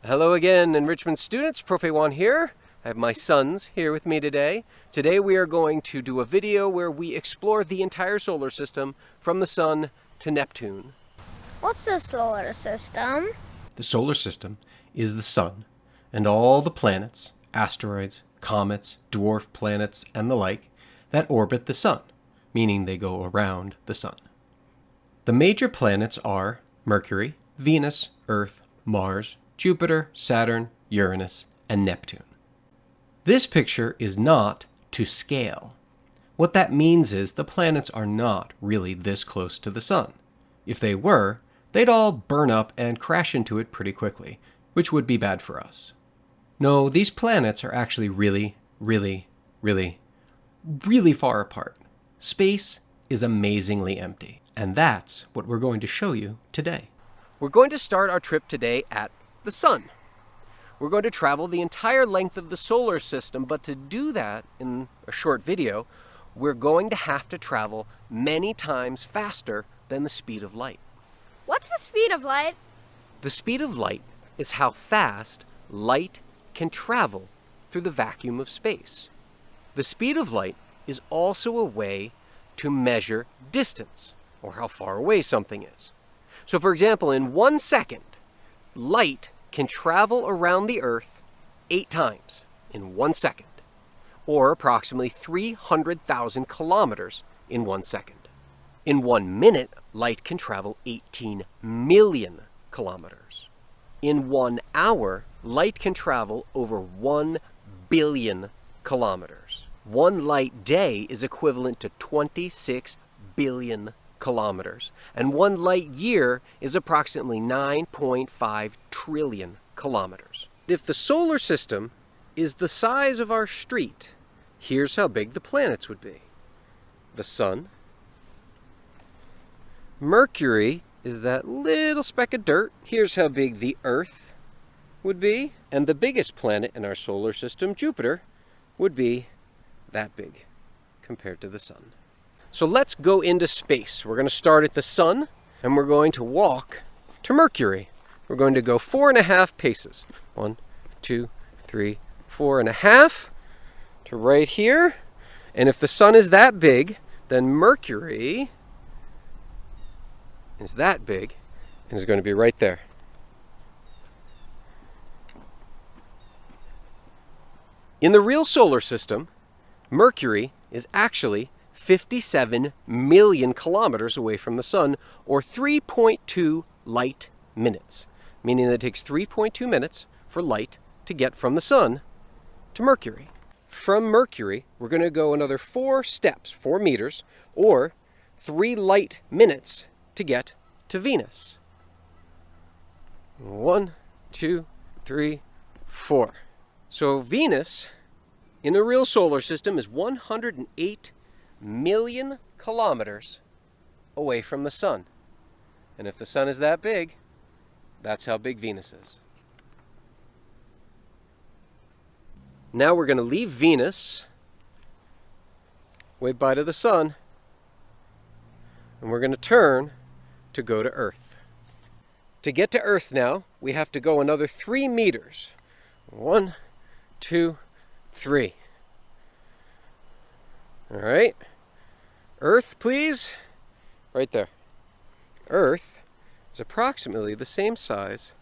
Hello again, Enrichment students. Prof. Juan here. I have my sons here with me today. Today we are going to do a video where we explore the entire solar system from the sun to Neptune. What's the solar system? The solar system is the sun and all the planets, asteroids, comets, dwarf planets, and the like that orbit the sun, meaning they go around the sun. The major planets are Mercury, Venus, Earth, Mars, Jupiter, Saturn, Uranus, and Neptune. This picture is not to scale. What that means is the planets are not really this close to the sun. If they were, they'd all burn up and crash into it pretty quickly, which would be bad for us. No, these planets are actually really far apart. Space is amazingly empty, and that's what we're going to show you today. We're going to start our trip today at the sun. We're going to travel the entire length of the solar system, but to do that in a short video, we're going to have to travel many times faster than the speed of light. What's the speed of light? The speed of light is how fast light can travel through the vacuum of space. The speed of light is also a way to measure distance, or how far away something is. So for example, in 1 second, light can travel around the Earth 8 times in 1 second, or approximately 300,000 kilometers in 1 second. In 1 minute, light can travel 18 million kilometers. In 1 hour, light can travel over 1 billion kilometers. 1 light day is equivalent to 26 billion kilometers, and 1 light year is approximately 9.5 trillion kilometers. If the solar system is the size of our street, here's how big the planets would be. The sun. Mercury is that little speck of dirt. Here's how big the Earth would be. And the biggest planet in our solar system, Jupiter, would be that big compared to the sun. So let's go into space. We're going to start at the sun, and we're going to walk to Mercury. We're going to go 4.5 paces. 1, 2, 3, 4.5 to right here. And if the sun is that big, then Mercury is that big and is going to be right there. In the real solar system, Mercury is actually 57 million kilometers away from the sun, or 3.2 light minutes, meaning that it takes 3.2 minutes for light to get from the sun to Mercury. From Mercury, we're going to go another 4 steps, 4 meters, or 3 light minutes to get to Venus. 1, 2, 3, 4. So Venus, in the real solar system, is 108 million kilometers away from the sun. And if the sun is that big, that's how big Venus is. Now we're going to leave Venus, wave bye to the sun, and we're going to turn to go to Earth. To get to Earth now, we have to go another 3 meters. 1, 2, 3. All right. Earth, please. Right there. Earth is approximately the same size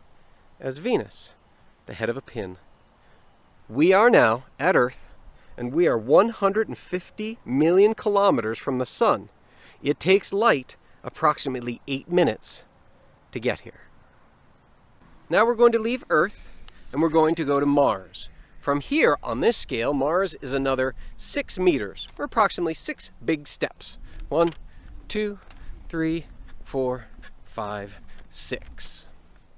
as Venus, the head of a pin. We are now at Earth, and we are 150 million kilometers from the sun. It takes light approximately 8 minutes to get here. Now we're going to leave Earth, and we're going to go to Mars. From here, on this scale, Mars is another 6 meters, or approximately 6 big steps. 1, 2, 3, 4, 5, 6.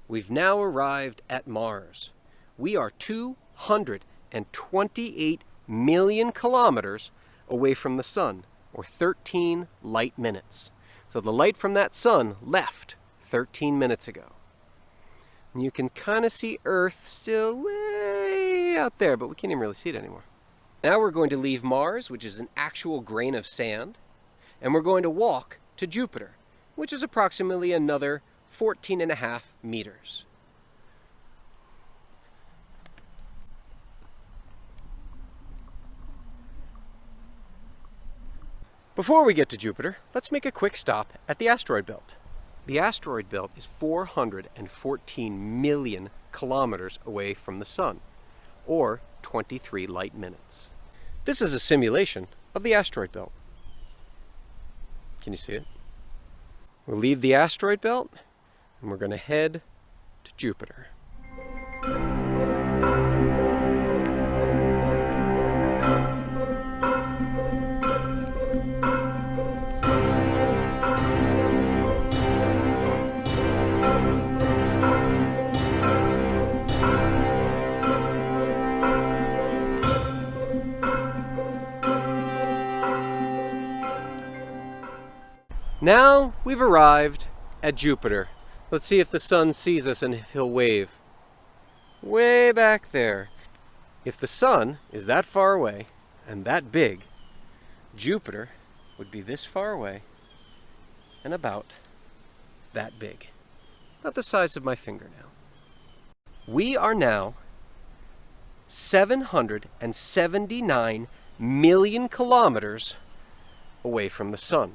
We've now arrived at Mars. We are 228 million kilometers away from the sun, or 13 light minutes. So the light from that sun left 13 minutes ago. And you can kind of see Earth still way out there, but we can't even really see it anymore. Now we're going to leave Mars, which is an actual grain of sand, and we're going to walk to Jupiter, which is approximately another 14.5 meters. Before we get to Jupiter, let's make a quick stop at the asteroid belt. The asteroid belt is 414 million kilometers away from the Sun, or 23 light minutes. This is a simulation of the asteroid belt. Can you see it? We'll leave the asteroid belt, and we're going to head to Jupiter. Now we've arrived at Jupiter. Let's see if the Sun sees us and if he'll wave. Way back there. If the Sun is that far away and that big, Jupiter would be this far away and about that big. About the size of my fingernail. We are now 779 million kilometers away from the Sun.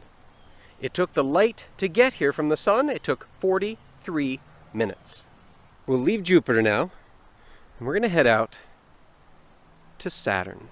It took the light to get here from the Sun. It took 43 minutes. We'll leave Jupiter now, and we're going to head out to Saturn.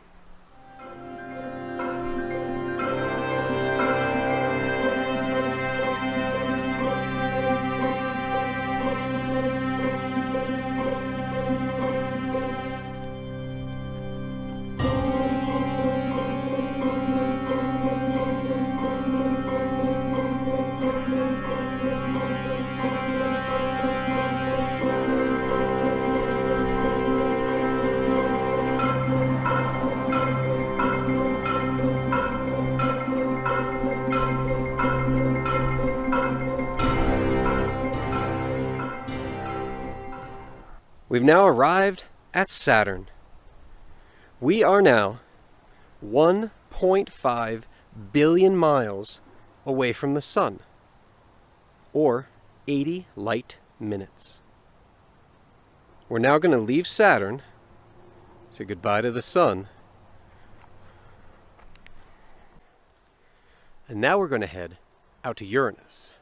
We've now arrived at Saturn. We are now 1.5 billion miles away from the Sun, or 80 light minutes. We're now going to leave Saturn, say goodbye to the Sun, and now we're going to head out to Uranus.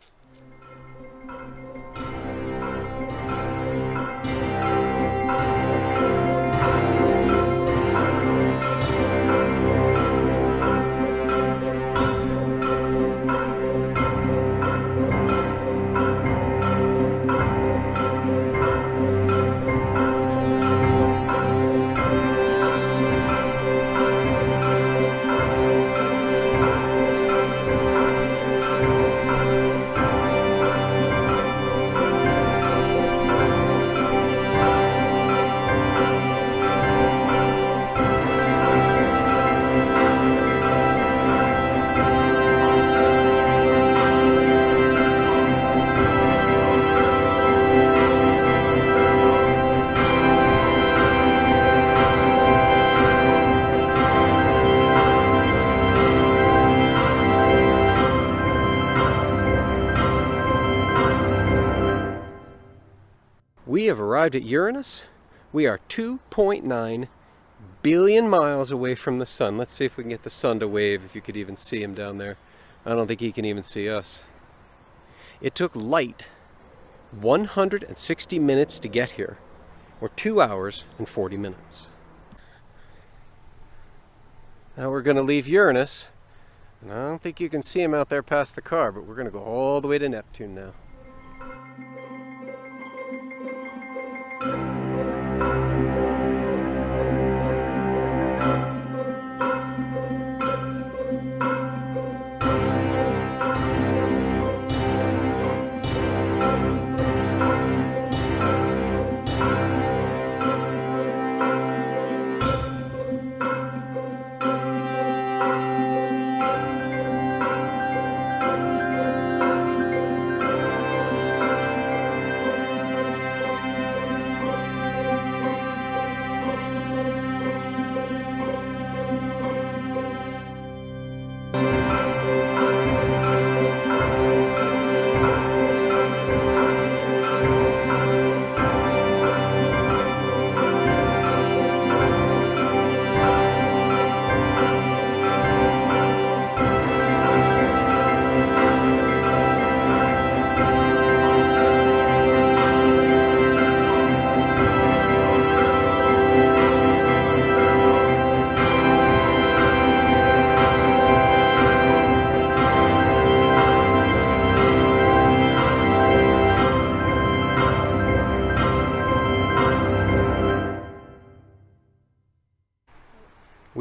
We have arrived at Uranus. We are 2.9 billion miles away from the Sun. Let's see if we can get the Sun to wave, if you could even see him down there. I don't think he can even see us. It took light 160 minutes to get here, or 2 hours and 40 minutes. Now we're going to leave Uranus, and I don't think you can see him out there past the car, but we're going to go all the way to Neptune now.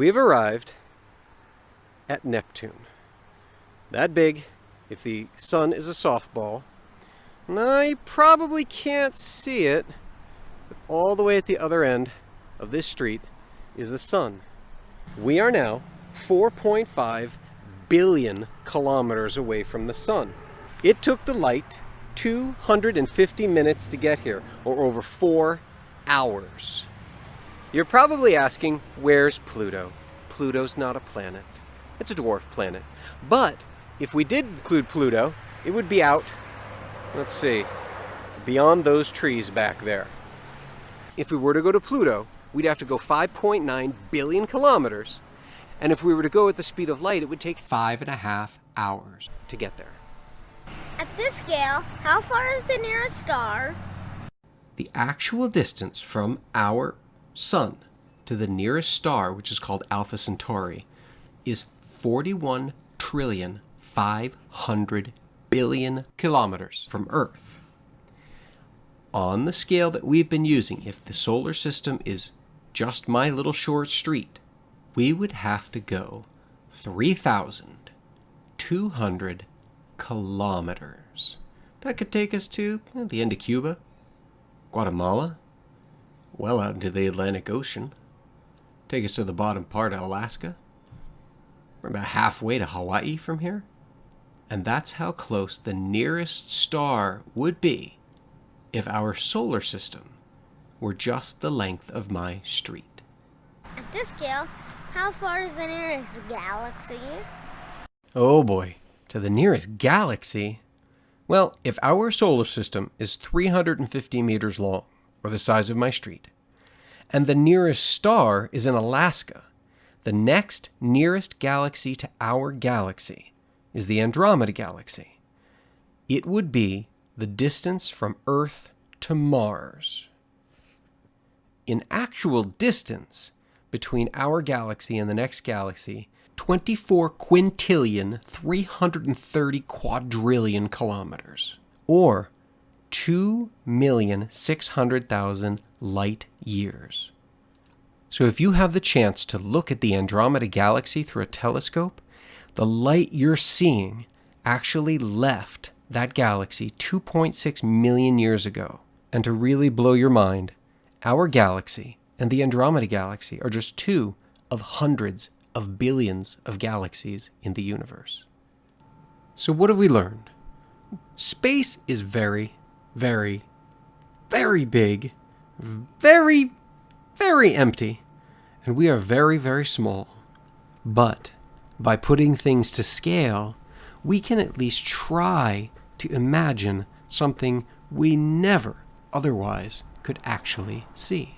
have arrived at Neptune. That big, if the sun is a softball. Now, you probably can't see it, but all the way at the other end of this street is the sun. We are now 4.5 billion kilometers away from the sun. It took the light 250 minutes to get here, or over 4 hours. You're probably asking, where's Pluto? Pluto's not a planet. It's a dwarf planet. But if we did include Pluto, it would be out, let's see, beyond those trees back there. If we were to go to Pluto, we'd have to go 5.9 billion kilometers. And if we were to go at the speed of light, it would take 5.5 hours to get there. At this scale, how far is the nearest star? The actual distance from our sun to the nearest star, which is called Alpha Centauri, is 41,500 billion kilometers from Earth. On the scale that we've been using, if the solar system is just my little short street, we would have to go 3,200 kilometers. That could take us to the end of Cuba, Guatemala, well out into the Atlantic Ocean. Take us to the bottom part of Alaska. We're about halfway to Hawaii from here. And that's how close the nearest star would be if our solar system were just the length of my street. At this scale, how far is the nearest galaxy? Oh boy, to the nearest galaxy? Well, if our solar system is 350 meters long, or the size of my street, and the nearest star is in Alaska, the next nearest galaxy to our galaxy is the Andromeda Galaxy. It would be the distance from Earth to Mars. In actual distance between our galaxy and the next galaxy, 24 quintillion 330 quadrillion kilometers, or 2,600,000 light years. So if you have the chance to look at the Andromeda Galaxy through a telescope, the light you're seeing actually left that galaxy 2.6 million years ago. And to really blow your mind, our galaxy and the Andromeda Galaxy are just two of hundreds of billions of galaxies in the universe. So what have we learned? Space is very, very, very big, very, very empty, and we are very, very small. But by putting things to scale, we can at least try to imagine something we never otherwise could actually see.